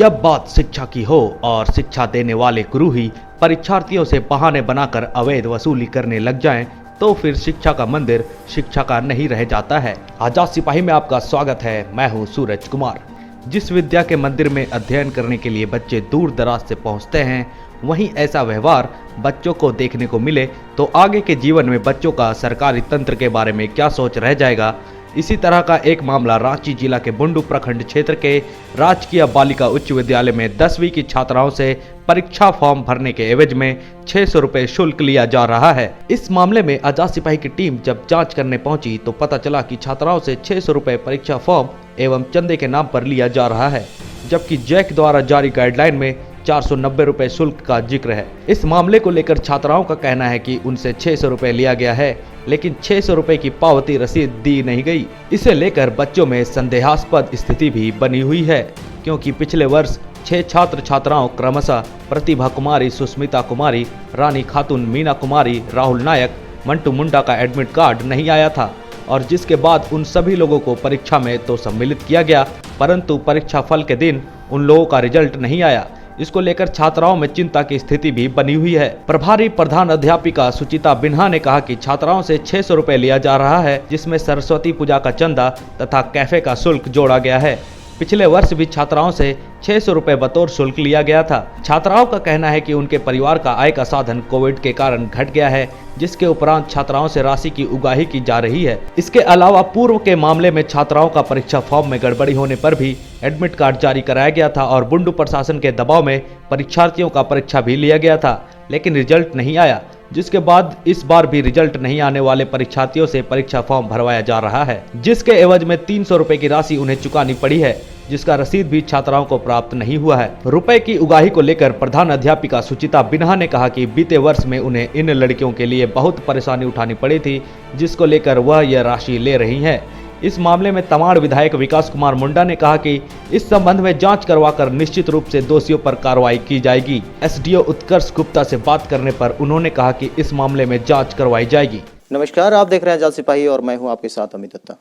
जब बात शिक्षा की हो और शिक्षा देने वाले गुरु ही परीक्षार्थियों से बहाने बनाकर अवैध वसूली करने लग जाएं, तो फिर शिक्षा का मंदिर शिक्षा का नहीं रह जाता है। आजाद सिपाही में आपका स्वागत है। मैं हूं सूरज कुमार। जिस विद्या के मंदिर में अध्ययन करने के लिए बच्चे दूर दराज से पहुंचते हैं, वहीं ऐसा व्यवहार बच्चों को देखने को मिले तो आगे के जीवन में बच्चों का सरकारी तंत्र के बारे में क्या सोच रह जाएगा। इसी तरह का एक मामला रांची जिला के बुंडू प्रखंड क्षेत्र के राजकीय बालिका उच्च विद्यालय में 10वीं की छात्राओं से परीक्षा फॉर्म भरने के एवज में 600 रुपए शुल्क लिया जा रहा है। इस मामले में आजाद सिपाही की टीम जब जांच करने पहुंची तो पता चला कि छात्राओं से 600 रुपए परीक्षा फॉर्म एवं चंदे के नाम पर लिया जा रहा है, जबकि जैक द्वारा जारी गाइडलाइन में 490 रुपए शुल्क का जिक्र है। इस मामले को लेकर छात्राओं का कहना है कि उनसे 600 रुपए लिया गया है, लेकिन 600 रुपए की पावती रसीद दी नहीं गई। इसे लेकर बच्चों में संदेहास्पद स्थिति भी बनी हुई है, क्योंकि पिछले वर्ष 6 छात्र छात्राओं क्रमशः प्रतिभा कुमारी, सुस्मिता कुमारी, रानी खातून, मीना कुमारी, राहुल नायक, मंटू मुंडा का एडमिट कार्ड नहीं आया था, और जिसके बाद उन सभी लोगों को परीक्षा में तो सम्मिलित किया गया, परंतु परीक्षा फल के दिन उन लोगों का रिजल्ट नहीं आया। इसको लेकर छात्राओं में चिंता की स्थिति भी बनी हुई है। प्रभारी प्रधान अध्यापिका सुचिता बिन्हा ने कहा कि छात्राओं से 600 रुपए लिया जा रहा है, जिसमें सरस्वती पूजा का चंदा तथा कैफे का शुल्क जोड़ा गया है। पिछले वर्ष भी छात्राओं से 600 रुपए बतौर शुल्क लिया गया था। छात्राओं का कहना है कि उनके परिवार का आय का साधन कोविड के कारण घट गया है, जिसके उपरांत छात्राओं से राशि की उगाही की जा रही है। इसके अलावा पूर्व के मामले में छात्राओं का परीक्षा फॉर्म में गड़बड़ी होने पर भी एडमिट कार्ड जारी कराया गया था और बुंडू प्रशासन के दबाव में परीक्षार्थियों का परीक्षा भी लिया गया था, लेकिन रिजल्ट नहीं आया, जिसके बाद इस बार भी रिजल्ट नहीं आने वाले परीक्षार्थियों से परीक्षा फॉर्म भरवाया जा रहा है, जिसके एवज में 300 रुपए की राशि उन्हें चुकानी पड़ी है, जिसका रसीद भी छात्राओं को प्राप्त नहीं हुआ है। रुपए की उगाही को लेकर प्रधान अध्यापिका सुचिता बिन्हा ने कहा कि बीते वर्ष में उन्हें इन लड़कियों के लिए बहुत परेशानी उठानी पड़ी थी, जिसको लेकर वह यह राशि ले रही हैं। इस मामले में तमाड़ विधायक विकास कुमार मुंडा ने कहा कि इस संबंध में जांच करवाकर निश्चित रूप से दोषियों पर कार्रवाई की जाएगी। एसडीओ उत्कर्ष गुप्ता से बात करने पर उन्होंने कहा कि इस मामले में जांच करवाई जाएगी। नमस्कार, आप देख रहे हैं आजाद सिपाही और मैं हूं आपके साथ अमित दत्ता।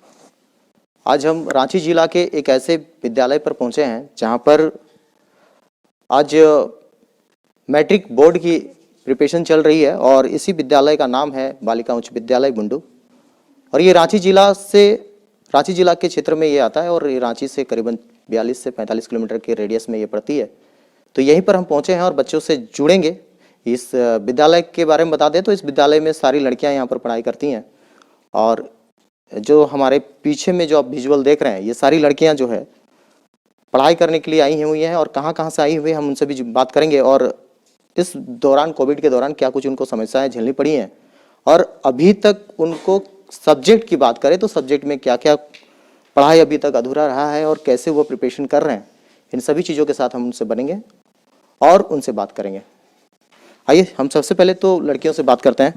आज हम रांची जिला के एक ऐसे विद्यालय पर पहुंचे हैं जहां पर आज मैट्रिक बोर्ड की प्रिपरेशन चल रही है और इसी विद्यालय का नाम है बालिका उच्च विद्यालय बुंडू, और ये रांची जिला के क्षेत्र में ये आता है और ये रांची से करीबन 42 से 45 किलोमीटर के रेडियस में ये पड़ती है। तो यहीं पर हम पहुंचे हैं और बच्चों से जुड़ेंगे। इस विद्यालय के बारे में बता दें तो इस विद्यालय में सारी लड़कियां यहाँ पर पढ़ाई करती हैं, और जो हमारे पीछे में जो आप विजुअल देख रहे हैं, ये सारी लड़कियां जो है पढ़ाई करने के लिए आई हुई हैं, और कहाँ कहाँ से आई हुई हैं हम उनसे भी बात करेंगे, और इस दौरान कोविड के दौरान क्या कुछ उनको समस्याएं झेलनी पड़ी हैं, और अभी तक उनको सब्जेक्ट की बात करें तो सब्जेक्ट में क्या क्या पढ़ाई अभी तक अधूरा रहा है और कैसे वो प्रिपरेशन कर रहे हैं, इन सभी चीज़ों के साथ हम उनसे बनेंगे और उनसे बात करेंगे। आइए हम सबसे पहले तो लड़कियों से बात करते हैं।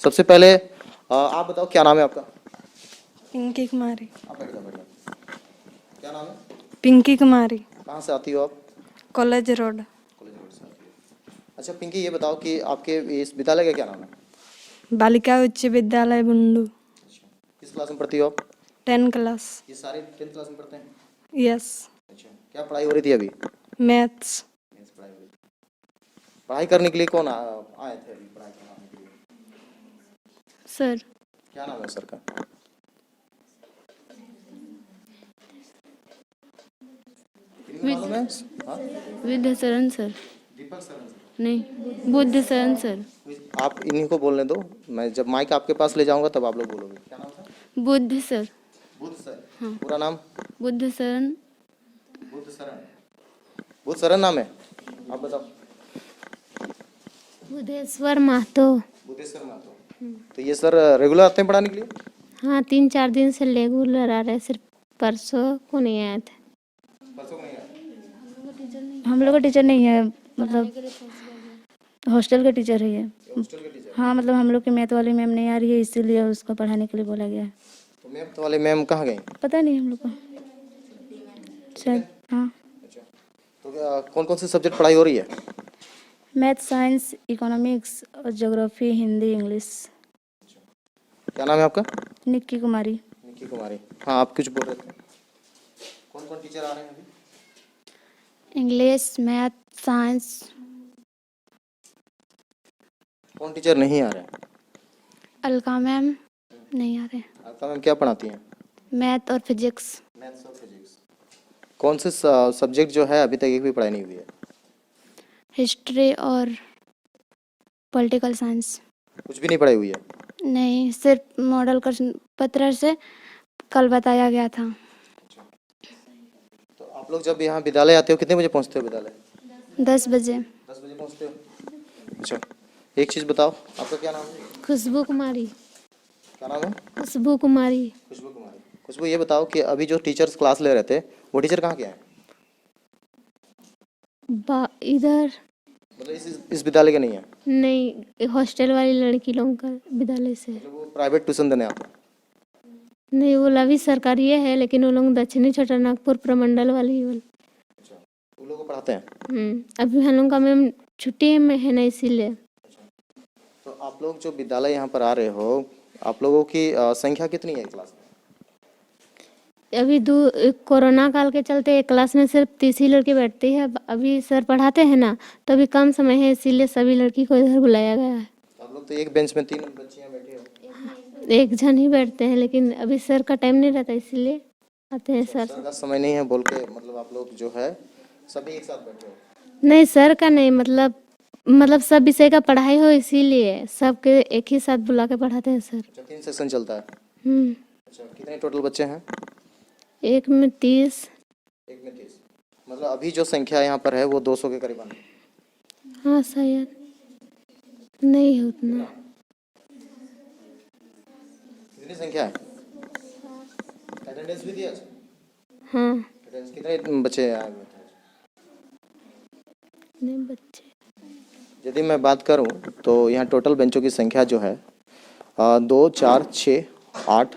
सबसे पहले आप बताओ, क्या नाम है आपका? पिंकी कुमारी। क्या नाम है? पिंकी कुमारी। कहाँ से आती हो आप? College road. अच्छा पिंकी, ये बताओ कि आपके इस विद्यालय का क्या नाम है? बालिका उच्च विद्यालय बुंडू। किस क्लास में पढ़ती हो आप? 10 क्लास। ये सारे 10th क्लास में पढ़ते हैं? यस। अच्छा, क्या पढ़ाई हो रही थी अभी? मैथ्स। पढ़ाई हो रही थी। पढ़ाई करने के लिए कौन आए थे अभी पढ़ाई करने के लिए? सर। क्या नाम है सर का? मालूम है? हाँ? विद्याशरण सर। दीपक सर? नहीं, बुद्धशरण सर। आप इन्हीं को बोलने दो, मैं जब माइक आपके पास ले जाऊंगा तब आप लोग बोलोगे। क्या नाम था? बुद्ध सर। बुद्ध सर? हाँ। पूरा नाम? बुद्धशरण। बुद्ध शरण नाम है? आप बताओ। बुद्धेश्वर महतो। बुद्धेश्वर महतो। तो ये सर रेगुलर आते हैं पढ़ाने के लिए? हाँ, 3-4 दिन से रेगुलर आ रहे, सिर्फ परसों को नहीं आए थे। परसों को नहीं आए? हम लोग का टीचर नहीं है, मतलब हॉस्टल का टीचर है ये। हॉस्टल के टीचर? हाँ, मतलब हम लोग की मैथ वाली मैम नहीं आ रही है, इसीलिए उसको पढ़ाने के लिए बोला गया है। तो मैथ वाले मैम कहाँ गई? पता नहीं हम लोग को शायद। हाँ। अच्छा, तो कौन कौन से सब्जेक्ट पढ़ाई हो रही है? मैथ, साइंस, इकोनॉमिक्स और ज्योग्राफी, हिंदी, इंग्लिश। क्या नाम है आपका? निक्की कुमारी। निक्की कुमारी। हाँ, आप कुछ बोल रहे थे। कौन कौन टीचर आ रहे हैं अभी? इंग्लिश मैथ साइंस कौन टीचर नहीं आ रहा है? अलका मैम नहीं आ रहे। आपका मैम क्या पढ़ाती हैं? मैथ और फिजिक्स मैथ्स और फिजिक्स। कौन से सब्जेक्ट जो है अभी तक एक भी पढ़ाई नहीं हुई है? हिस्ट्री और पॉलिटिकल साइंस कुछ भी नहीं पढ़ाई हुई है? नहीं, सिर्फ मॉडल क्वेश्चन पत्र से कल बताया गया था। तो आप लोग जब यहाँ विद्यालय आते हो कितने बजे पहुँचते हो विद्यालय? 10 बजे 10 बजे पहुँचते हो। अच्छा, एक चीज़ बताओ, आपका क्या नाम है? खुशबू कुमारी। क्या नाम है? खुशबू कुमारी। खुशबू कुमारी। खुशबू, ये बताओ कि अभी जो टीचर्स क्लास ले रहे थे वो टीचर कहाँ के हैं? इधर मतलब इस विद्यालय के नहीं है? नहीं, हॉस्टल वाली लड़की लोगों का विद्यालय से। मतलब वो प्राइवेट ट्यूशन देने आते हैं? नहीं, वो अभी सरकारी है, लेकिन वो लोग दक्षिणी छोटा नागपुर प्रमंडल वाली अच्छा, वो लोग को पढ़ाते हैं? अभी हम लोग का मैम छुट्टी में है ना, इसीलिए। तो आप लोग जो विद्यालय यहाँ पर आ रहे हो, आप लोगों की संख्या कितनी है क्लास में? अभी कोरोना काल के चलते एक क्लास में सिर्फ 30 ही लड़की बैठती है। अभी सर पढ़ाते हैं ना, तो अभी कम समय है, इसीलिए सभी लड़की को इधर बुलाया गया है। आप लोग तो एक बेंच में 3 बच्चियाँ बैठी हो। एक जन ही बैठते हैं, लेकिन अभी सर का टाइम नहीं रहता, इसीलिए आते हैं सर। सर का समय नहीं है बोल के मतलब आप लोग जो है सभी एक साथ बैठे हो? नहीं, सर का नहीं, मतलब सब विषय का पढ़ाई हो, इसीलिए सबके एक ही साथ बुला के पढ़ाते हैं सर। अच्छा, 3 सेशन चलता है। हम्म। अच्छा, कितने टोटल बच्चे हैं? एक में 30। एक में 30। मतलब अभी जो संख्या यहाँ पर है वो 200 के करीब है। हाँ, शायद नहीं है उतना। कितनी संख्या है? अटेंडेंस भी दिया? हाँ, अटेंडेंस कितने बच्चे आए हुए थे? नहीं बच्चे। यदि मैं बात करूं तो यहाँ टोटल बेंचों की संख्या जो है 2, 4, 6, 8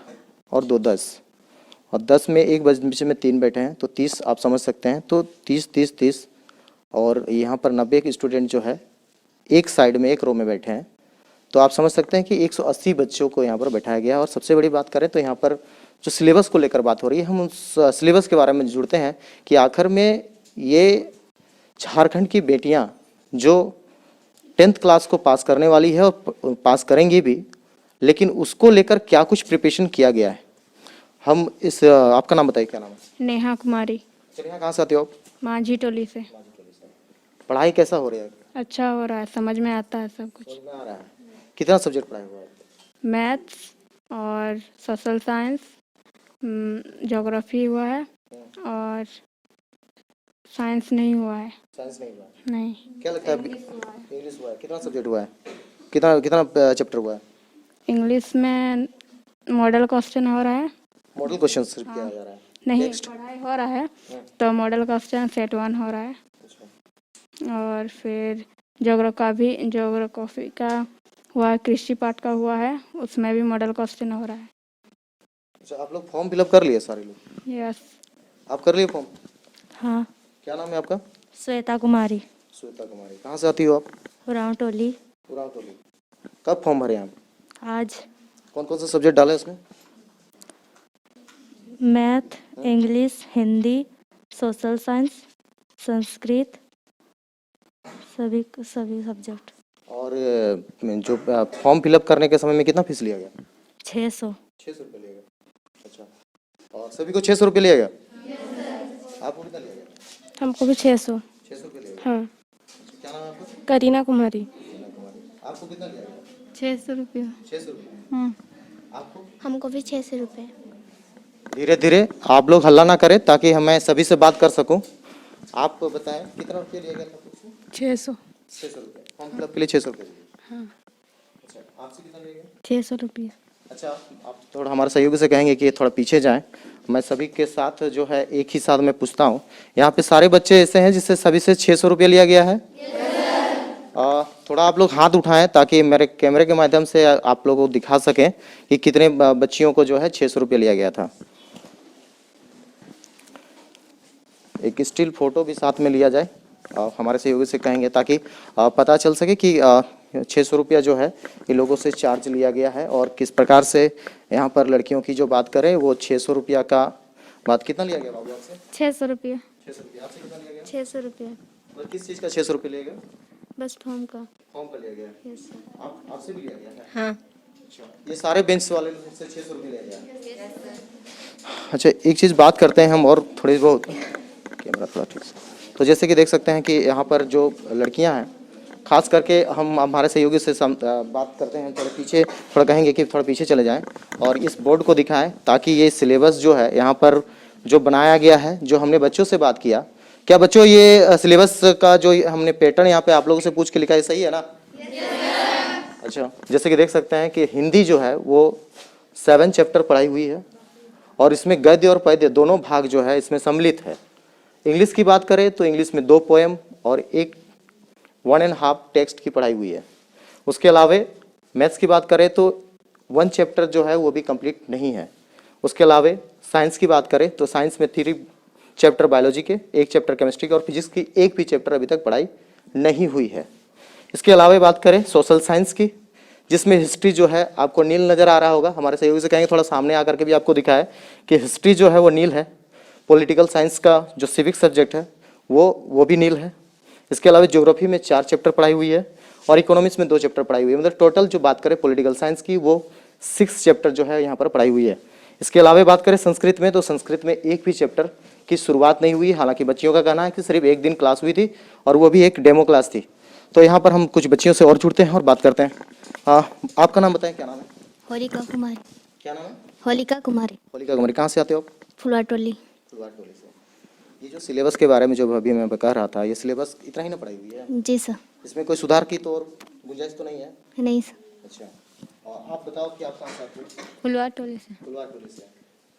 और 2, 10 और 10 में एक बेंच में 3 बैठे हैं तो 30 आप समझ सकते हैं। तो 30, 30, 30 और यहाँ पर 90 स्टूडेंट जो है एक साइड में एक रो में बैठे हैं। तो आप समझ सकते हैं कि 180 बच्चों को यहाँ पर बैठाया गया। और सबसे बड़ी बात करें तो यहाँ पर जो सिलेबस को लेकर बात हो रही है, हम उस सिलेबस के बारे में जुड़ते हैं कि आखिर में ये झारखंड की बेटियाँ जो 10th क्लास को पास करने वाली है और पास करेंगी भी, लेकिन उसको लेकर क्या कुछ प्रिपरेशन किया गया है। हम इस आपका नाम बताइए, क्या नाम है? नेहा कुमारी चलिए, यहाँ कहाँ से आते हो आप? माझी टोली से। पढ़ाई कैसा हो रहा है? अच्छा हो रहा है, समझ में आता है सब कुछ। समझ में आ रहा है? कितना सब्जेक्ट पढ़ाई हुआ है? मैथ्स और सोशल साइंस, ज्योग्राफी हुआ है और साइंस नहीं हुआ है। साइंस नहीं हुआ है? नहीं, क्या लगता है? इंग्लिश हुआ है। कितना सब्जेक्ट हुआ है? कितना चैप्टर हुआ है? इंग्लिश में मॉडल क्वेश्चन हो रहा है। मॉडल क्वेश्चन सिर्फ किया जा रहा है? नहीं, पढ़ाई हो रहा है तो मॉडल क्वेश्चन सेट 1 हो रहा है। और फिर ज्योग्राफी का हुआ है, कृषि पाठ का हुआ है, उसमें भी मॉडल क्वेश्चन हो रहा है। अच्छा, आप लोग फॉर्म फिलअप कर लिए सारे लोग? यस। आप कर लिए फॉर्म? हाँ। क्या नाम है आपका? श्वेता कुमारी। श्वेता कुमारी। कहाँ से आती हो आप? उरांव टोली। उरांव टोली। कब फॉर्म भरे आप? आज। कौन कौन सा सब्जेक्ट डाले उसमें? Math, English, Hindi, social science, Sanskrit, सभी सब्जेक्ट। और जो फॉर्म फिलअप करने के समय में कितना फीस लिया गया? 600। 600 रुपये लिया गया। अच्छा, और सभी को 600 रुपये लिया गया? आपको कितना लिया गया? हमको भी 600। 600 रुपये लिया गया। हाँ। अच्छा, क्या नाम है आपका? करीना कुमारी। रीना कुमारी। आपको कितना लिया गया? 600 रुपये। 600 रुपये। आपको? हमको भी 600 रुपये। धीरे धीरे आप लोग हल्ला ना करें ताकि मैं सभी से बात कर सकूं। आप बताएं कितना रुपये लिया गया? 600। 600 रुपये। फॉर्म फिलअप के लिए 600 रुपये। हाँ। अच्छा, आपसे कितना लिया गया? 600 रुपये। अच्छा, आप थोड़ा हमारे सहयोगी से कहेंगे कि थोड़ा पीछे जाएं। मैं सभी के साथ जो है एक ही साथ में पूछता हूं, यहाँ पे सारे बच्चे ऐसे हैं जिससे सभी से 600 रुपये लिया गया है? थोड़ा आप लोग हाथ उठाएं ताकि मेरे कैमरे के माध्यम से आप लोगों को दिखा सकें कि कितने बच्चियों को जो है 600 रुपये लिया गया था। एक स्टिल फोटो भी साथ में लिया जाए, हमारे सहयोगी से कहेंगे ताकि पता चल सके कि 600 रुपया जो है ये लोगों से चार्ज लिया गया है और किस प्रकार से यहाँ पर लड़कियों की जो बात करें वो 600 रुपया का बात। कितना लिया गया बाबू आपसे? 600 रुपये। 600 रुपये। आपसे कितना लिया गया? 600 रुपये। मतलब किस चीज़ का 600 रुपये लिया गया? बस फॉर्म का। फॉर्म का लिया गया। Yes sir. आपसे भी लिया गया है? हाँ। अच्छा, ये सारे बेंच वाले लोग से 600 रुपये लिया गया। अच्छा, एक चीज़ बात करते हैं हम और थोड़ी बहुत, कैमरा थोड़ा ठीक से। तो जैसे कि देख सकते हैं कि यहाँ पर जो लड़कियाँ हैं, खास करके हम हमारे सहयोगी से बात करते हैं, थोड़ा पीछे, थोड़ा कहेंगे कि थोड़ा पीछे चले जाएं और इस बोर्ड को दिखाएं, ताकि ये सिलेबस जो है यहाँ पर जो बनाया गया है, जो हमने बच्चों से बात किया, क्या बच्चों ये सिलेबस का जो हमने पैटर्न यहाँ पे आप लोगों से पूछ के लिखा है, सही है ना? अच्छा, जैसे कि देख सकते हैं कि हिंदी जो है वो 7 चैप्टर पढ़ाई हुई है और इसमें गद्य और पद्य दोनों भाग जो है इसमें सम्मिलित है। इंग्लिश की बात करें तो इंग्लिश में 2 पोएम और 1.5 टेक्स्ट की पढ़ाई हुई है। उसके अलावे मैथ्स की बात करें तो 1 चैप्टर जो है वो भी कंप्लीट नहीं है। उसके अलावे साइंस की बात करें तो साइंस में 3 चैप्टर बायोलॉजी के, 1 चैप्टर केमिस्ट्री के और फिजिक्स की 1 भी चैप्टर अभी तक पढ़ाई नहीं हुई है। इसके अलावे बात करें सोशल साइंस की, जिसमें हिस्ट्री जो है आपको नील नज़र आ रहा होगा। हमारे सहयोगी से कहेंगे थोड़ा सामने आकर के भी आपको दिखाए कि हिस्ट्री जो है वो नील है। पॉलिटिकल साइंस का जो सिविक सब्जेक्ट है वो भी नील है। इसके अलावा ज्योग्राफी में 4 चैप्टर पढ़ाई हुई है और इकोनॉमिक्स में 2 चैप्टर पढ़ाई हुई है। मतलब टोटल जो बात करें पॉलिटिकल साइंस की वो 6 चैप्टर जो है यहाँ पर पढ़ाई हुई है। इसके अलावा बात करें संस्कृत में तो संस्कृत में 1 भी चैप्टर की शुरुआत नहीं हुई। हालांकि बच्चियों का कहना है कि सिर्फ 1 दिन क्लास हुई थी और वो भी एक डेमो क्लास थी। तो यहाँ पर हम कुछ बच्चियों से और जुड़ते हैं और बात करते हैं। आपका नाम बताएं, क्या नाम है? होलिका कुमारी। क्या नाम है? होलिका कुमारी। होलिका कुमारी, कहाँ से आते हो आप? फुलवाटोली। फुलवाटोली से। ये जो सिलेबस के बारे में जो अभी मैं कह रहा था, ये सिलेबस इतना ही ना पढ़ाई हुई है? जी सर। इसमें कोई सुधार की तो और गुंजाइश तो नहीं है? नहीं सर। अच्छा, और आप बताओ कि आप कहाँ से आते हो? फुलवाटोली से। फुलवाटोली से।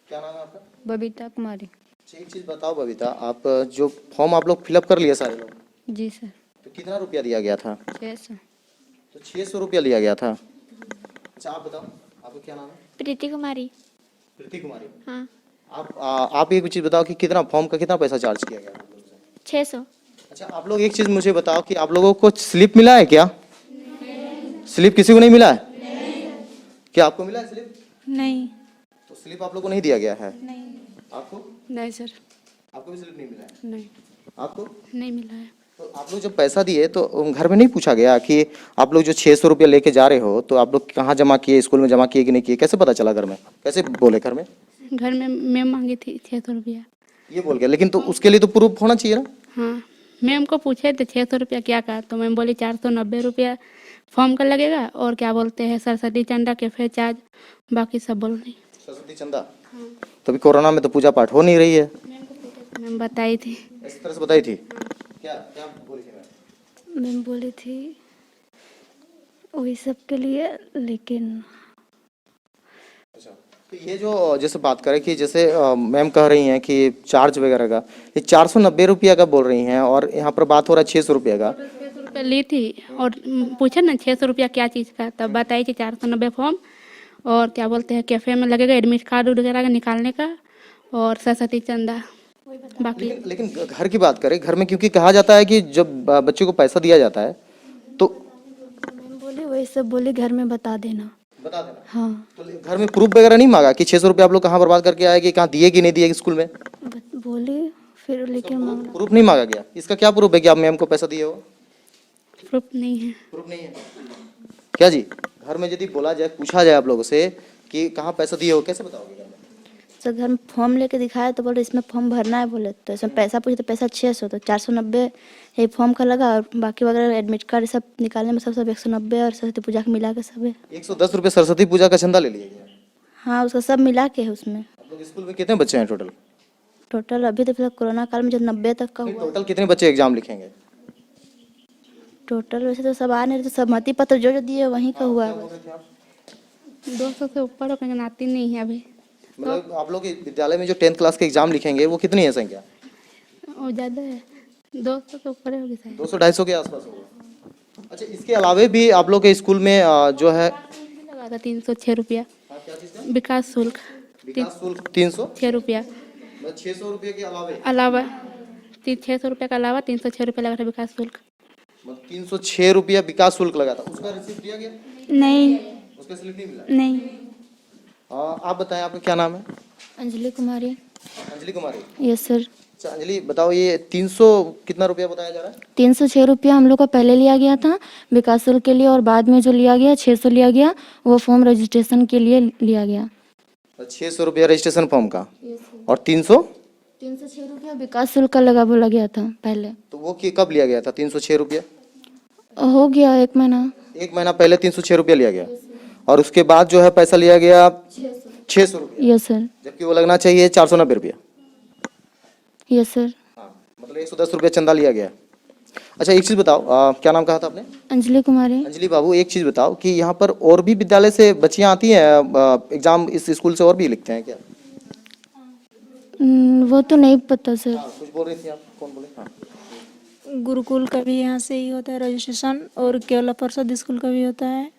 क्या नाम है आपका? बबीता कुमारी। अच्छा, एक चीज़ बताओ बबीता, आप जो फॉर्म आप लोग फिलअप कर लिए सारे लोग, जी सर। तो कितना रुपया दिया गया था? 600। तो 600 रुपया लिया गया था। अच्छा, आप बताओ, आपका क्या नाम है? प्रीति कुमारी। प्रीति कुमारी। हाँ। आप एक चीज़ बताओ कि कितना फॉर्म का कितना पैसा चार्ज किया गया आप लोगों से? 600। अच्छा, आप लोग एक चीज़ मुझे बताओ कि आप लोगों को स्लिप मिला है क्या? स्लिप किसी को नहीं मिला है? क्या आपको मिला है स्लिप? नहीं। तो स्लिप आप लोग को नहीं दिया गया है? नहीं। आपको? नहीं सर। आपको भी स्लिप नहीं मिला है? नहीं। आपको? नहीं मिला है। तो आप लोग जब पैसा दिए तो घर में नहीं पूछा गया कि आप लोग जो 600 रुपया लेके जा रहे हो तो आप लोग कहाँ जमा किए, स्कूल में जमा किए कि नहीं किए? कैसे पता चला घर में? कैसे बोले घर में? घर में मैम मांगी थी 600 रुपया। ये बोल गया, लेकिन तो उसके लिए तो प्रूफ होना चाहिए ना? हाँ, मैम को पूछे थे 600 रुपया क्या का, तो मैम बोली 490 रुपया फॉर्म का लगेगा और क्या बोलते हैं सरस्वती चंदा कैफे चार्ज, बाकी सब बोल रही। सरस्वती चंदा? तो अभी कोरोना में तो पूजा पाठ हो नहीं रही है। मैम बताई थी। इस तरह से बताई थी? क्या क्या बोली थी मैम? मैम बोली थी वही सब के लिए, लेकिन अच्छा, तो ये जो जैसे बात करें कि जैसे मैम कह रही हैं कि चार्ज वगैरह का, ये 490 रुपया का बोल रही हैं और यहाँ पर बात हो रहा है 600 रुपया का। 600 रुपया ली थी और पूछे ना 600 रुपया क्या चीज़ का, तब बताई थी 490 फॉर्म और क्या बोलते हैं कैफे में लगेगा एडमिट कार्ड वगैरह का निकालने का और सरस्वती चंदा बाकी। लेकिन घर की बात करें, घर में क्योंकि कहा जाता है कि जब बच्चे को पैसा दिया जाता है तो मैम बोली वही सब बोली घर में बता देना। बता देना। हाँ। तो घर में प्रूफ वगैरह नहीं मांगा कि 600 रुपया आप लोग कहाँ बर्बाद करके आए, कि कहाँ दिए कि नहीं दिए स्कूल में? बोली फिर लेकिन मांगना। प्रूफ नहीं मांगा गया? इसका क्या प्रूफ है कि आप मैम को पैसा दिए हो? प्रूफ नहीं है। प्रूफ नहीं है क्या जी? घर में यदि बोला जाए, पूछा जाए आप लोगों से कि कहाँ पैसा दिए हो, कैसे बताओगे घर में? तो घर में फॉर्म लेके दिखाया तो बोले इसमें फॉर्म भरना है, बोले तो इसमें पैसा पूछे तो पैसा 600, तो 490 ये फॉर्म का लगा और बाकी वगैरह एडमिट कार्ड सब निकालने में सब 190 और सरस्वती पूजा के मिला के सब है। 110 रुपये सरस्वती पूजा का चंदा ले लिया गया? हाँ, उसका सब मिला के है उसमें। आप लोग स्कूल में कितने बच्चे हैं टोटल? टोटल अभी तो फिर कोरोना काल में जो 90 तक का हुआ। टोटल कितने बच्चे एग्जाम लिखेंगे? टोटल वैसे तो सब आ नहीं रहे, तो सहमति पत्र जो दिए वहीं का हुआ है। 200 से ऊपर हो कहीं आती नहीं है अभी। मतलब आप लोग के विद्यालय में जो 10th क्लास के एग्जाम लिखेंगे वो कितनी है संख्या? और ज़्यादा है, 200 से ऊपर होगी शायद। 200-250 के आसपास होगा। अच्छा, इसके अलावे भी आप लोग के स्कूल में जो है लगा था 306 रुपया विकास शुल्क। विकास शुल्क 306 रुपया 600 रुपये के अलावा 600 रुपये का अलावा 306 रुपया लगा था विकास शुल्क। 306 रुपया विकास शुल्क लगा था। उसका रिसीप्ट दिया गया? नहीं। उसका स्लिप नहीं मिला? नहीं। आप बताएं, आपका क्या नाम है? अंजलि कुमारी। अंजलि कुमारी। Yes sir. अच्छा अंजलि बताओ, ये 300 कितना रुपया बताया जा रहा है? 306 रुपया हम लोग का पहले लिया गया था विकास शुल्क के लिए, और बाद में जो लिया गया 600 लिया गया, वो फॉर्म रजिस्ट्रेशन के लिए लिया गया। 600 रुपया रजिस्ट्रेशन फॉर्म का, और 300? 306 रुपया विकास शुल्क का बोला गया था पहले। तो वो कब लिया गया था 306 रुपया? हो गया 1 महीना। 1 महीना पहले 306 रुपया लिया गया, और उसके बाद जो है पैसा लिया गया 600 रुपया, यस सर। जबकि वो लगना चाहिए 490 रुपया। Yes sir. हाँ, मतलब 110 रुपया चंदा लिया गया। अच्छा एक चीज़ बताओ, क्या नाम कहा था आपने? अंजलि कुमारी। अंजलि बाबू, एक चीज़ बताओ कि यहाँ पर और भी विद्यालय से बच्चियाँ आती हैं एग्जाम, इस स्कूल से और भी लिखते हैं क्या? वो तो नहीं पता सर। हाँ, कुछ बोल रही थी आप, कौन बोले? हाँ। गुरुकुल का भी यहाँ से ही होता है रजिस्ट्रेशन, और केवला प्रसाद स्कूल का भी होता है,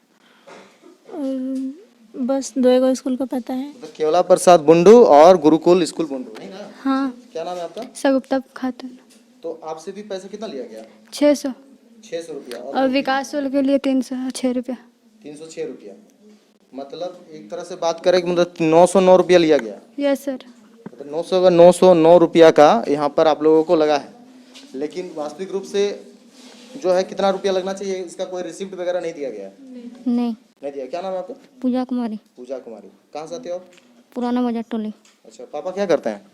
और बस 2 स्कूल का पता है। तो केवला प्रसाद बुंडू और गुरुकुल स्कूल बुंडू, नहीं ना? हाँ, क्या नाम है आपका? सगुप्ता खातून। तो आपसे भी पैसा कितना लिया गया? 600 600 रुपया, और विकास शुल्क के लिए 306 रुपया। 306 रुपया, मतलब एक तरह से बात करें कि मतलब 909 रुपया लिया गया। Yes sir. मतलब 909 रुपया का यहाँ पर आप लोगों को लगा है, लेकिन वास्तविक रूप से जो है कितना रुपया लगना चाहिए, इसका कोई रिसिप्ट वगैरह नहीं दिया गया? नहीं। नहीं दिया। क्या नाम है आपका? पूजा कुमारी। पूजा कुमारी। कहाँ से आते हो आप? पुराना बाजार टोली। अच्छा, पापा क्या करते हैं?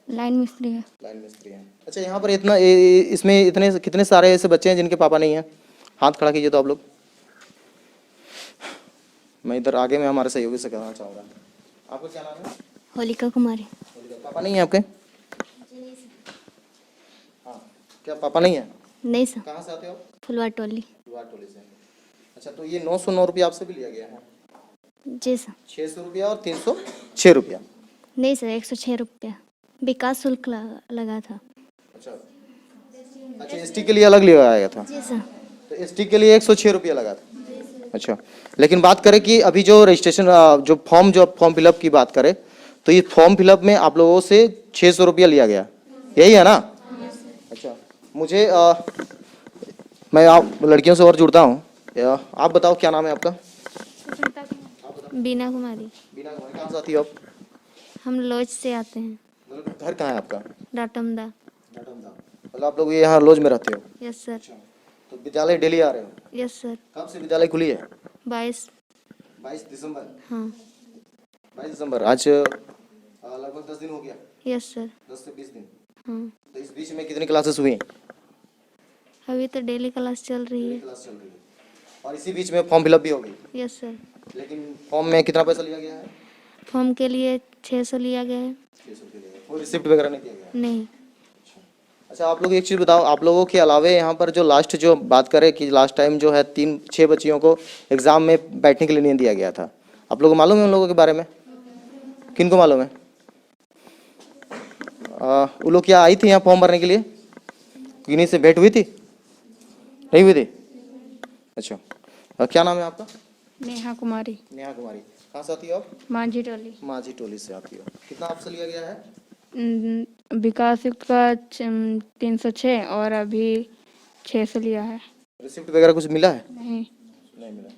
लाइन मिस्त्री है। लाइन मिस्त्री हैं। अच्छा, यहाँ पर इतना इसमें इतने कितने सारे ऐसे बच्चे हैं जिनके पापा नहीं हैं? हाथ खड़ा कीजिए तो आप लोग। मैं इधर आगे में हमारे सहयोगी से कहना चाहूँगा। आपका क्या नाम है? होलिका कुमारी। पापा नहीं है आपके? हाँ, क्या पापा नहीं है? नहीं सर। कहाँ से आते हो आप? फुलवार टोली। टोली से। अच्छा, तो ये 909 रुपया आपसे भी लिया गया है? जी सर। 600 रुपया और 306 रुपया। नहीं सर, 106 रुपया विकास शुल्क लगा था। अच्छा अच्छा, एसटी के लिए अलग लिया गया था? जी सर। तो एसटी के लिए 106 रुपया लगा था। अच्छा, लेकिन बात करें कि अभी जो रजिस्ट्रेशन जो फॉर्म फिलअप की बात करें, तो ये फॉर्म फिलअप में आप लोगों से 600 रुपया लिया गया, यही है ना? अच्छा, मुझे मैं आप लड़कियों से और जुड़ता हूँ। आप बताओ क्या नाम है आपका? बीना कुमारी। बीना कुमारी। कहाँ से आती हो आप? हम लॉज से आते हैं। मतलब घर कहाँ है आपका? डाटमदा। मतलब आप लोग ये यहाँ लॉज में रहते हो? Yes sir. तो विद्यालय डेली आ रहे हो? Yes sir. कब से विद्यालय खुली है? 22। 22 दिसंबर। हाँ। 22 दिसंबर, आज लगभग 10 दिन हो गया। Yes sir. 10 से 20 दिन। हाँ। तो इस बीच में कितनी क्लासेस हुई? अभी तो डेली क्लास चल रही है। क्लास चल रही है, और इसी बीच में फॉर्म फिलअप भी हो गई। Yes sir. लेकिन फॉर्म में कितना पैसा लिया गया है? फॉर्म के लिए 600 लिया गया है। 600 के लिए कोई रिसिप्ट वगैरह नहीं दिया गया? नहीं। अच्छा, आप लोग एक चीज़ बताओ, आप लोगों के अलावे यहाँ पर जो लास्ट जो बात करें कि लास्ट टाइम जो है 3-6 बच्चियों को एग्ज़ाम में बैठने के लिए नहीं दिया गया था, आप लोगों को मालूम है उन लोगों के बारे में? किनको मालूम है? वो लोग क्या आई थी यहाँ फॉर्म भरने के लिए? किन्हीं से भेंट हुई थी? नहीं हुई थी? अच्छा, क्या नाम है आपका? नेहा कुमारी। नेहा कुमारी। कहाँ से आती हो आप? मांझी टोली। माझी टोली से आती हो। कितना आपसे लिया गया है? विकास शुल्क का 306 और अभी 600 लिया है। रिसिप्ट वगैरह कुछ मिला है? नहीं। नहीं मिला।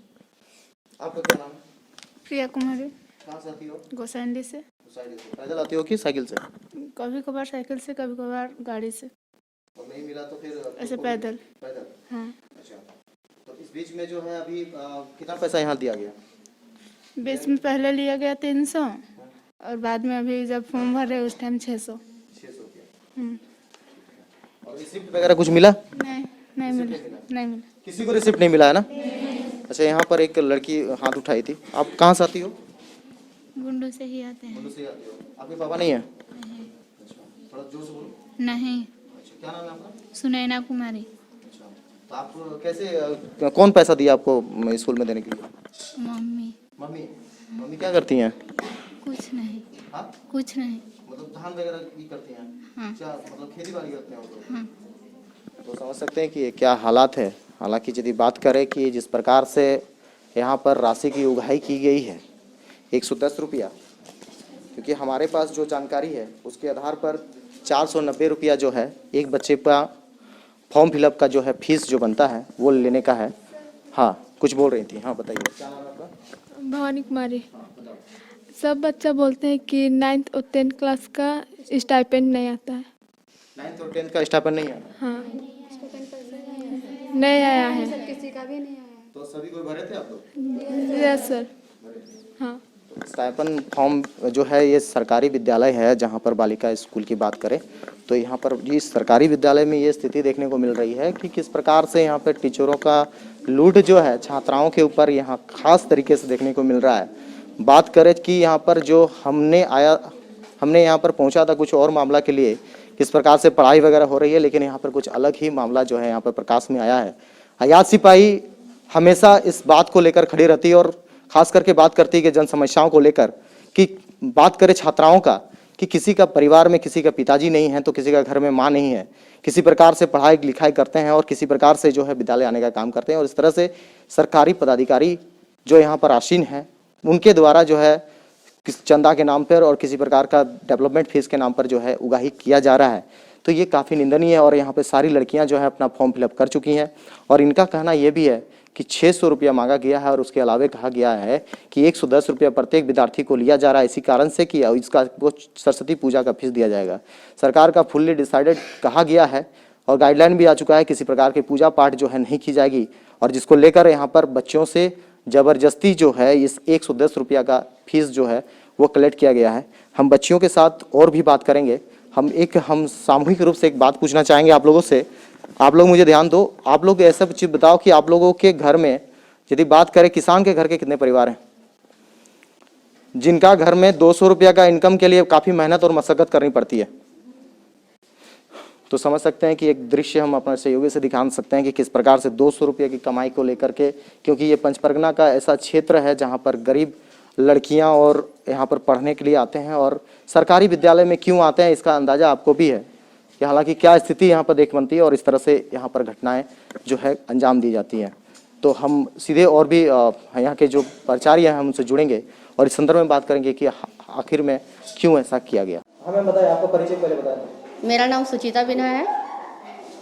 आपका क्या नाम है? प्रिया कुमारी। कहाँ से आती हो? गोसाइंडी से। पैदल आती हो कि साइकिल से? कभी कभार साइकिल से, कभी कभार गाड़ी से। और नहीं मिला तो फिर ऐसे पैदल। पैदल। हाँ। अच्छा, तो इस बीच में जो है अभी कितना पैसा यहाँ दिया गया? बीच में पहले लिया गया 300, और बाद में अभी जब फॉर्म भर रहे उस टाइम 600। 600 रुपया। और रिसिप्ट वगैरह कुछ मिला? नहीं, नहीं मिला। नहीं मिला। किसी को रिसिप्ट नहीं मिला है ना? अच्छा, यहाँ पर एक लड़की हाथ उठाई थी। आप कहाँ से आती हो? गुंडू से ही आते हैं। मुंडू से आती हो। आपके पापा नहीं है? अच्छा, थोड़ा जोर से बोलो। नहीं। अच्छा, क्या नाम है आपका? सुनैना कुमारी। अच्छा, तो आप कैसे कौन पैसा दिया आपको स्कूल में देने के लिए? मम्मी। मम्मी। मम्मी क्या करती हैं? कुछ नहीं। हाँ? कुछ नहीं। मतलब धान वगैरह भी करती हैं? हाँ। क्या मतलब खेती बाड़ी करते हैं वो लोग? हाँ। तो समझ सकते हैं कि ये क्या हालात है। हालांकि यदि बात करें कि जिस प्रकार से यहाँ पर राशि की उगाही की गई है 110 रुपया, क्योंकि हमारे पास जो जानकारी है उसके आधार पर 490 रुपया जो है एक बच्चे का फॉर्म फिलअप का जो है फीस जो बनता है वो लेने का है। हाँ, कुछ बोल रही थी। हाँ बताइए, क्या नाम है आपका? भवानी कुमारी। सब बच्चा बोलते हैं कि 9th और 10th क्लास का स्टाइपेंड नहीं आता है। 9th और 10th का स्टाइपेंड नहीं है? हाँ नहीं आया है। तो सभी कोई भरे थे आप लोग? Yes sir. हाँ स्टाइपेंड फॉर्म जो है ये सरकारी विद्यालय है, जहाँ पर बालिका स्कूल की बात करें तो यहाँ पर ये सरकारी विद्यालय में ये स्थिति देखने को मिल रही है कि किस प्रकार से यहाँ पर टीचरों का लूट जो है छात्राओं के ऊपर यहाँ खास तरीके से देखने को मिल रहा है। बात करें कि यहाँ पर जो हमने यहाँ पर पहुँचा था कुछ और मामला के लिए, किस प्रकार से पढ़ाई वगैरह हो रही है, लेकिन यहाँ पर कुछ अलग ही मामला जो है यहाँ पर प्रकाश में आया है। हयात सिपाही हमेशा इस बात को लेकर खड़ी रहती है और खास करके बात करती है कि जन समस्याओं को लेकर, कि बात करें छात्राओं का कि किसी का परिवार में किसी का पिताजी नहीं है तो किसी का घर में माँ नहीं है, किसी प्रकार से पढ़ाई लिखाई करते हैं और किसी प्रकार से जो है विद्यालय आने का काम करते हैं, और इस तरह से सरकारी पदाधिकारी जो यहाँ पर आसीन हैं उनके द्वारा जो है किस चंदा के नाम पर और किसी प्रकार का डेवलपमेंट फीस के नाम पर जो है उगाही किया जा रहा है। तो ये काफ़ी निंदनीय है और यहाँ पे सारी लड़कियाँ जो है अपना फॉर्म फिलअप कर चुकी हैं और इनका कहना ये भी है कि 600 रुपया मांगा गया है और उसके अलावे कहा गया है कि 110 रुपया प्रत्येक विद्यार्थी को लिया जा रहा है, इसी कारण से कि इसका वो सरस्वती पूजा का फीस दिया जाएगा। सरकार का फुल्ली डिसाइडेड कहा गया है और गाइडलाइन भी आ चुका है, किसी प्रकार की पूजा पाठ जो है नहीं की जाएगी, और जिसको लेकर यहाँ पर बच्चों से ज़बरदस्ती जो है इस 110 रुपया का फीस जो है वो कलेक्ट किया गया है। हम बच्चियों के साथ और भी बात करेंगे। हम सामूहिक रूप से एक बात पूछना चाहेंगे आप लोगों से। आप लोग मुझे ध्यान दो, आप लोग ऐसा चीज बताओ कि आप लोगों के घर में यदि बात करें, किसान के घर के कितने परिवार हैं जिनका घर में 200 रुपया का इनकम के लिए काफी मेहनत और मशक्कत करनी पड़ती है? तो समझ सकते हैं कि एक दृश्य हम अपने सहयोगी से दिखा सकते हैं कि किस प्रकार से 200 रुपये की कमाई को लेकर के, क्योंकि ये पंचपरगना का ऐसा क्षेत्र है जहाँ पर गरीब लड़कियाँ और यहाँ पर पढ़ने के लिए आते हैं, और सरकारी विद्यालय में क्यों आते हैं इसका अंदाजा आपको भी है कि हालांकि क्या स्थिति यहाँ पर देख बनती है और इस तरह से यहाँ पर घटनाएं जो है अंजाम दी जाती हैं। तो हम सीधे और भी यहाँ के जो प्राचार्य हैं हम उनसे जुड़ेंगे और इस संदर्भ में बात करेंगे कि आखिर में क्यों ऐसा किया गया। हमें बताइए, आपका परिचय पहले बताएं। मेरा नाम सुचिता बिना है।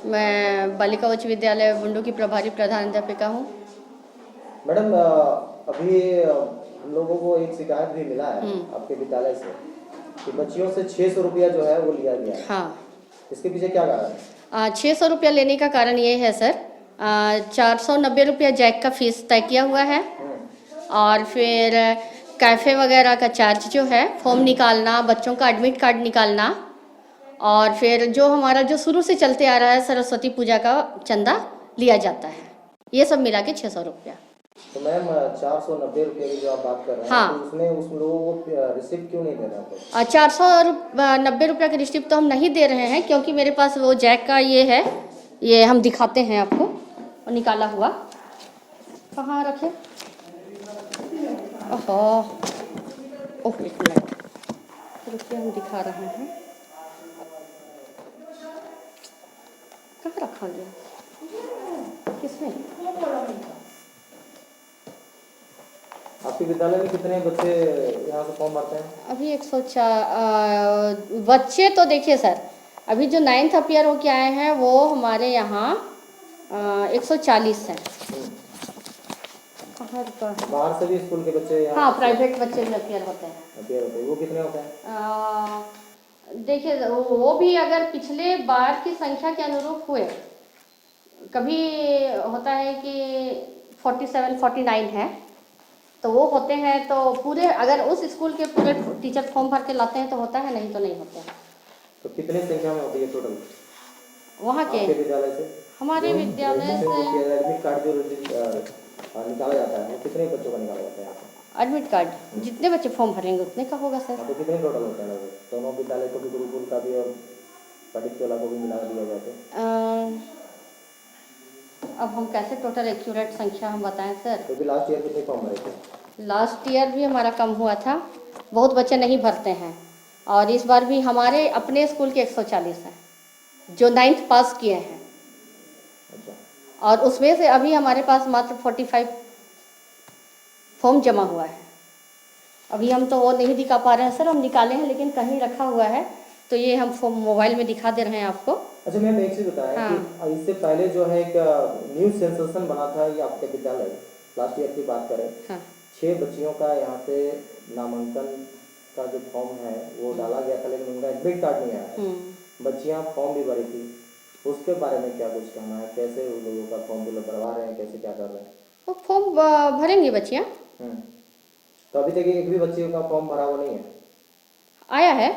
मैं बालिका उच्च विद्यालय बुंडू की प्रभारी प्रधान अध्यापिका हूँ। मैडम, अभी हम लोगों को एक शिकायत भी मिला है आपके विद्यालय से कि बच्चियों से 600 रुपया जो है वो लिया गया है। हाँ, इसके पीछे क्या कारण है? 600 रुपया लेने का कारण ये है सर, 490 रुपया जैक का फीस तय किया हुआ है और फिर कैफ़े वगैरह का चार्ज जो है, फॉर्म निकालना, बच्चों का एडमिट कार्ड निकालना, और फिर जो हमारा जो शुरू से चलते आ रहा है सरस्वती पूजा का चंदा लिया जाता है। ये सब मिला के 600 रुपया। तो मैम 490 रुपये की जो आप बात कर रहे हैं, हाँ, तो उसमें उस लोगों को रिसिप्ट क्यों नहीं दे रहे आपको? 490 रुपये की रिसिप्ट तो हम नहीं दे रहे हैं क्योंकि मेरे पास वो जैक का ये है, ये हम दिखाते हैं आपको, और निकाला हुआ कहाँ रखे। ओहो, ओह एक मिनट रुकिए, हम दिखा रहे हैं। कहाँ रखा गया, किसमें? आपके विद्यालय में कितने बच्चे यहाँ से फॉर्म भरते हैं? अभी 104 बच्चे तो देखिए सर, अभी जो 9th अपीयर होके आए हैं वो हमारे यहाँ 140 हैं। कहाँ रुका है? बाहर से भी स्कूल के बच्चे यहाँ? हाँ, प्राइवेट बच्चे भी अपीयर होते हैं। अपीयर होते हैं, वो कितने होते हैं? देखिए वो भी अगर पिछले बार की संख्या के अनुरूप हुए, कभी होता है कि 47, 49 है तो वो होते हैं, तो पूरे अगर उस स्कूल के पूरे टीचर फॉर्म भर के लाते हैं तो होता है, नहीं तो नहीं होते हैं। तो कितने संख्या में होती है टोटल वहाँ के विद्यालय से? हमारे विद्यालय से एडमिट कार्ड जो निकाला जाता है वो कितने बच्चों का निकाला जाता है? एडमिट कार्ड जितने बच्चे फॉर्म भरेंगे उतने का होगा सर। तो कितने टोटल होते हैं? दोनों विद्यालय को भी, गुरुकुल का भी और पंडित चोला को भी मिला दिया जाता है? अब हम कैसे टोटल एक्यूरेट संख्या हम बताएं सर? तो भी लास्ट ईयर कितने फॉर्म भरे थे? लास्ट ईयर भी हमारा कम हुआ था, बहुत बच्चे नहीं भरते हैं, और इस बार भी हमारे अपने स्कूल के 140 हैं जो 9th पास किए हैं। अच्छा। और उसमें से अभी हमारे पास मात्र 45 फॉर्म जमा हुआ है। अभी हम तो वो नहीं दिखा पा रहे हैं सर, हम निकाले हैं लेकिन कहीं रखा हुआ है, तो ये हम फॉर्म मोबाइल में दिखा दे रहे हैं आपको। अच्छा मैम, एक चीज़ बताएं कि इससे पहले जो है एक न्यूज़ सेंसेशन बना था ये आपके विद्यालय, लास्ट ईयर की बात करें, हाँ, 6 बच्चियों का यहाँ पे नामांकन का जो फॉर्म है वो डाला गया था लेकिन उनका एडमिट कार्ड नहीं आया। बच्चियां फॉर्म भी भरी थी, उसके बारे में क्या कुछ कहना है? कैसे उन लोगों का फॉर्म फिलअप करवा रहे हैं, कैसे क्या कर रहे हैं? वो फॉर्म भरेंगी बच्चियाँ। हम्म। तो अभी तक एक भी बच्ची का फॉर्म भरा हुआ नहीं है। आया है।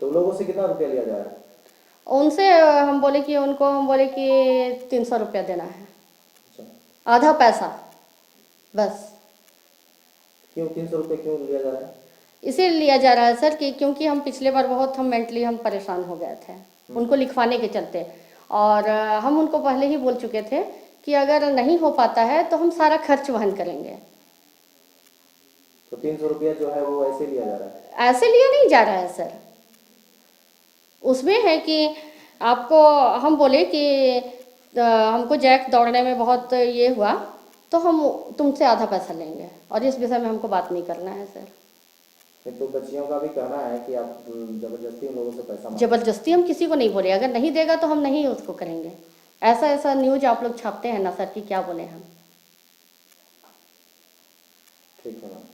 तो उन लोगों से कितना रुपया लिया जा रहा है? उनसे हम बोले कि 300 रुपया देना है, अच्छा, आधा पैसा बस। क्यों 300 रुपये क्यों लिया जा रहा है? इसीलिए लिया जा रहा है सर कि क्योंकि हम पिछले बार बहुत मेंटली हम परेशान हो गए थे उनको लिखवाने के चलते, और हम उनको पहले ही बोल चुके थे कि अगर नहीं हो पाता है तो हम सारा खर्च वहन करेंगे। तो 300 रुपया जो है वो ऐसे लिया जा रहा है? ऐसे लिया नहीं जा रहा है सर, उसमें है कि आपको हम बोले कि हमको जैक दौड़ने में बहुत ये हुआ तो हम तुमसे आधा पैसा लेंगे, और इस विषय में हमको बात नहीं करना है सर। नहीं, तो बच्चियों का भी कहना है कि आप जबरदस्ती उन लोगों से पैसा मांग। जबरदस्ती हम किसी को नहीं बोले, अगर नहीं देगा तो हम नहीं उसको करेंगे। ऐसा ऐसा न्यूज आप लोग छापते हैं ना सर कि क्या बोले हम। ठीक है मैम।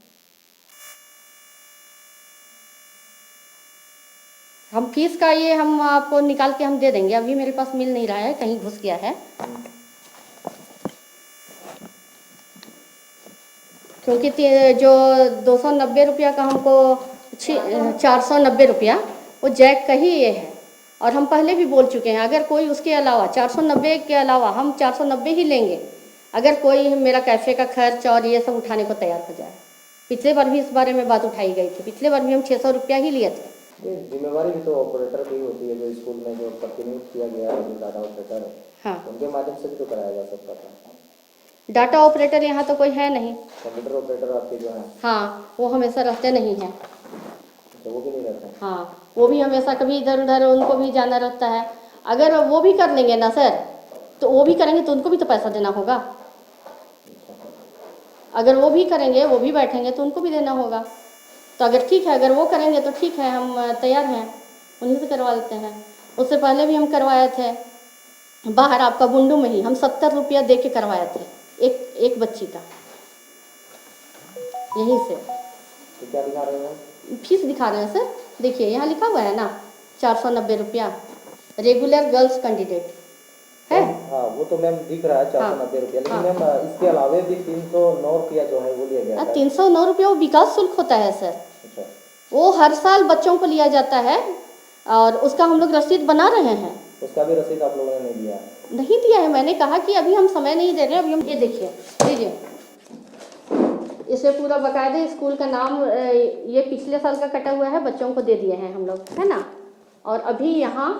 हम फीस का ये हम आपको निकाल के हम दे देंगे, अभी मेरे पास मिल नहीं रहा है, कहीं घुस गया है। क्योंकि जो 290 रुपया का हमको 490 रुपया वो जैक का ही ये है, और हम पहले भी बोल चुके हैं अगर कोई उसके अलावा 490 के अलावा हम 490 ही लेंगे अगर कोई मेरा कैफ़े का खर्च और ये सब उठाने को तैयार हो जाए। पिछले बार भी इस बारे में बात उठाई गई थी, पिछले बार भी हम 600 रुपया ही लिए थे। ये जिम्मेवारी भी तो ऑपरेटर की होती है, जो स्कूल में जो प्रतिनियुक्त किया गया है, जो डाटा ऑपरेटर है, हाँ, उनके माध्यम से भी तो कराया जा सकता था। डाटा ऑपरेटर यहाँ तो कोई है नहीं। कंप्यूटर ऑपरेटर आपके जो है, हाँ, वो हमेशा रहते नहीं हैं। तो वो भी नहीं रहते हैं। हाँ, वो भी हमेशा कभी इधर उधर उनको भी जाना रहता है। अगर वो भी कर लेंगे ना सर, तो वो भी करेंगे तो उनको भी तो पैसा देना होगा। अगर वो भी करेंगे, वो भी बैठेंगे तो उनको भी देना होगा। तो अगर ठीक है, अगर वो करेंगे तो ठीक है, हम तैयार हैं, उन्हीं से करवा लेते हैं। उससे पहले भी हम करवाए थे बाहर आपका बुंडू में ही, हम 70 रुपया दे के करवाए थे एक बच्ची का, यहीं से। तो क्या दिखा रहे हैं? फीस दिखा रहे हैं सर, देखिए यहाँ लिखा हुआ है ना 490 रुपया, रेगुलर गर्ल्स कैंडिडेट है। हाँ, वो तो मैम दिख रहा है 490 रुपया, लेकिन मैम इसके अलावा भी 309 रुपया जो है वो लिया गया है। 309 रुपया वो विकास शुल्क होता है सर। अच्छा, वो हर साल बच्चों को लिया जाता है, और उसका हम लोग रसीद बना रहे हैं। उसका भी रसीद आप लोगों ने नहीं दिया? नहीं दिया है, मैंने कहा कि अभी हम समय नहीं दे रहे, अभी हम ये देखिए, लीजिए, इसे पूरा बकायदे स्कूल का नाम ये पिछले साल का कटा हुआ है, बच्चों को दे दिए हैं हम लोग, है ना। और अभी यहाँ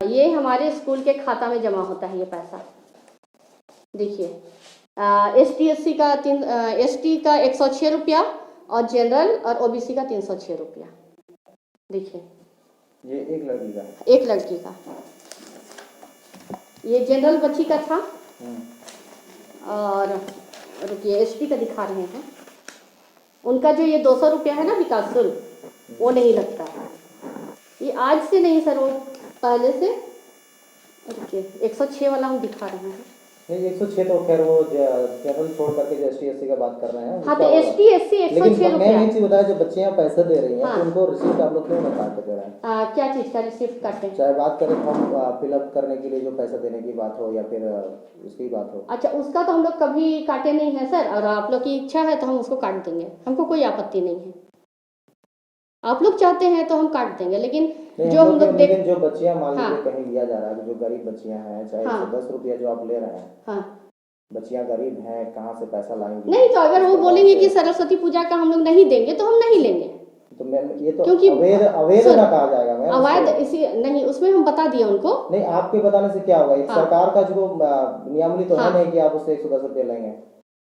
ये हमारे स्कूल के खाता में जमा होता है ये पैसा, देखिए। ST का 106 रुपया, और जनरल और OBC का 306 रुपया, देखिए। ये एक लड़की का? एक लड़की का, ये जनरल बच्ची का था। और रुकिए, ST का दिखा रहे हैं, उनका जो ये 200 रुपया है ना विकास शुल्क, वो नहीं लगता है। ये आज से नहीं सर, वो पहले से। रुकिए, 106 वाला हम दिखा रहे हैं। नहीं, 106 तो खैर वो जनरल छोड़ करके जो ST SC का बात कर रहे हैं। हाँ, तो ST SC 106 रुपया। मैं एक चीज बताया, जो बच्चियां पैसे दे रही हैं, हाँ। तो उनको रिसीप्ट आप लोग क्यों नहीं काट के दे रहे हैं? क्या चीज़ का रिसिप्ट काटे? चाहे बात करें फॉर्म फिलअप करने के लिए जो पैसा देने की बात हो, या फिर उसकी बात हो। अच्छा, उसका तो हम लोग कभी काटे नहीं है सर, और आप लोग की इच्छा है तो हम उसको काट देंगे, हमको कोई आपत्ति नहीं है। आप लोग चाहते हैं तो हम काट देंगे, लेकिन जो हम लोग लेकिन जो बच्चियां मान लीजिए हाँ। कहीं लिया जा रहा है, जो गरीब बच्चियां हैं, चाहे हाँ। 110 रुपया जो आप ले रहे हैं, हाँ, बच्चियां गरीब हैं, कहाँ से पैसा लाएंगी? नहीं तो अगर वो बोलेंगे कि सरस्वती पूजा का हम लोग नहीं देंगे तो हम नहीं लेंगे। तो मैम ये तो क्योंकि अवैध ना कहा जाएगा मैम? अवैध इसी नहीं, उसमें हम बता दिए उनको। नहीं, आपके बताने से क्या होगा? हाँ। सरकार का जो नियमावली तो है हाँ। नहीं कि आप उससे 110 रुपये लेंगे।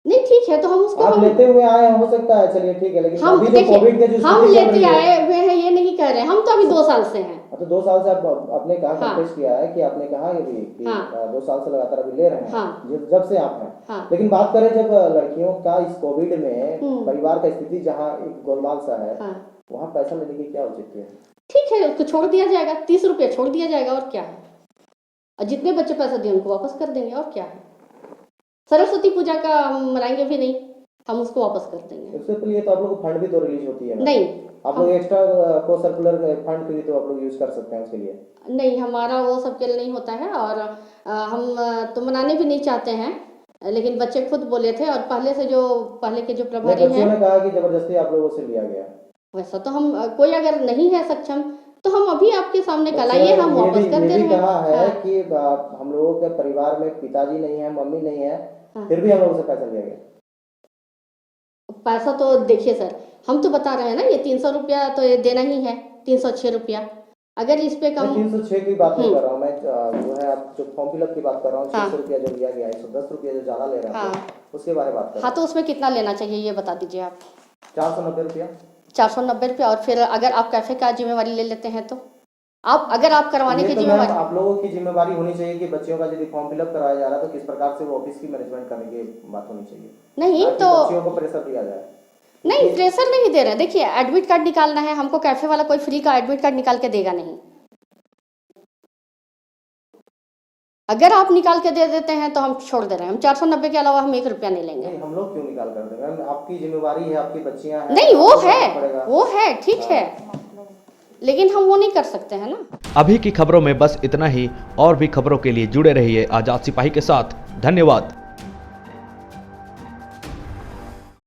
नहीं, ठीक है, तो हम उसको आप लेते हुए आए हो सकता है, चलिए ठीक है, लेकिन हम अभी जो देखिए, कोविड के जो हम स्थिति चल लेते रही है, आए हुए हैं ये नहीं कह रहे, हम तो अभी 2 साल से हैं। तो 2 साल से आप आपने कहा हाँ। कंटेस्ट किया है कि आपने कहा कि हाँ। 2 साल से लगातार अभी ले रहे हैं, हाँ। जब से आप हैं। हाँ। लेकिन बात करें जब लड़कियों का इस कोविड में हम्म। परिवार का स्थिति जहाँ एक गोलमाल सा है, हाँ, वहाँ पैसा लेने की क्या औचित्य है? ठीक है, उसको छोड़ दिया जाएगा, 30 रुपये छोड़ दिया जाएगा, और क्या है। और जितने बच्चे पैसा दिए उनको वापस कर देंगे, और क्या है। सरस्वती पूजा का हम मनाएंगे भी नहीं, हम उसको वापस कर देंगे। उसके लिए तो आप लोग को फंड भी तो रिलीज होती है ना? नहीं, आप लोग एक्स्ट्रा को सर्कुलर फंड भी तो आप लोग यूज कर सकते हैं उसके लिए। नहीं, हमारा वो सब के लिए नहीं होता है और हम तो मनाने भी नहीं चाहते हैं, लेकिन बच्चे खुद बोले थे और पहले के जो प्रभारी बच्चों हैं, ने कहा कि जबरदस्ती आप लोगों से लिया गया। वैसा तो हम कोई अगर नहीं है सक्षम तो हम अभी आपके सामने कल आइए, हम वापस कर दे ये रहे भी कहा है हैं। कि हम लोगों के परिवार में पिताजी नहीं है, मम्मी नहीं है, हाँ। फिर भी हम लोगों से पैसा लिया गया। पैसा तो देखिए सर, हम तो बता रहे हैं ना, ये 300 रुपया तो ये देना ही है, 306 रुपया। अगर इस पे कम 306 की बात नहीं कर रहा हूँ मैं, जो है आप जो फॉर्म फिलअप की बात कर रहा हूँ, हाँ। 600 रुपया जो लिया गया, 110 रुपया जो ज्यादा ले रहे हैं, हाँ। उसके बारे में बात कर हाँ, रहा तो उसमें कितना लेना चाहिए ये बता दीजिए आप। 490 रुपया। 490 रुपया। और फिर अगर आप कैफे का जिम्मेवारी ले लेते हैं तो अगर आप करवाने की तो जिम्मेवारी, आप लोगों की जिम्मेवारी होनी चाहिए कि बच्चियों का यदि फॉर्म फिलअप कराया जा रहा है तो किस प्रकार से वो ऑफिस की मैनेजमेंट करने की बात होनी चाहिए। नहीं ताकि तो बच्चियों को प्रेशर दिया जाए। नहीं, प्रेशर नहीं दे रहे हैं। देखिए, एडमिट कार्ड निकालना है हमको, कैफे वाला कोई फ्री का एडमिट कार्ड निकाल के देगा नहीं। अगर आप निकाल के दे देते हैं तो हम छोड़ दे रहे हैं, हम 490 के अलावा हम 1 रुपया नहीं लेंगे। नहीं, हम लोग क्यों निकाल कर देंगे मैम? आपकी जिम्मेवारी है, आपकी बच्चियां हैं। नहीं, वो आपको करना पड़ेगा। है, वो है, ठीक है, लेकिन हम वो नहीं कर सकते हैं ना। अभी की खबरों में बस इतना ही। और भी खबरों के लिए जुड़े रहिए आजाद सिपाही के साथ। धन्यवाद।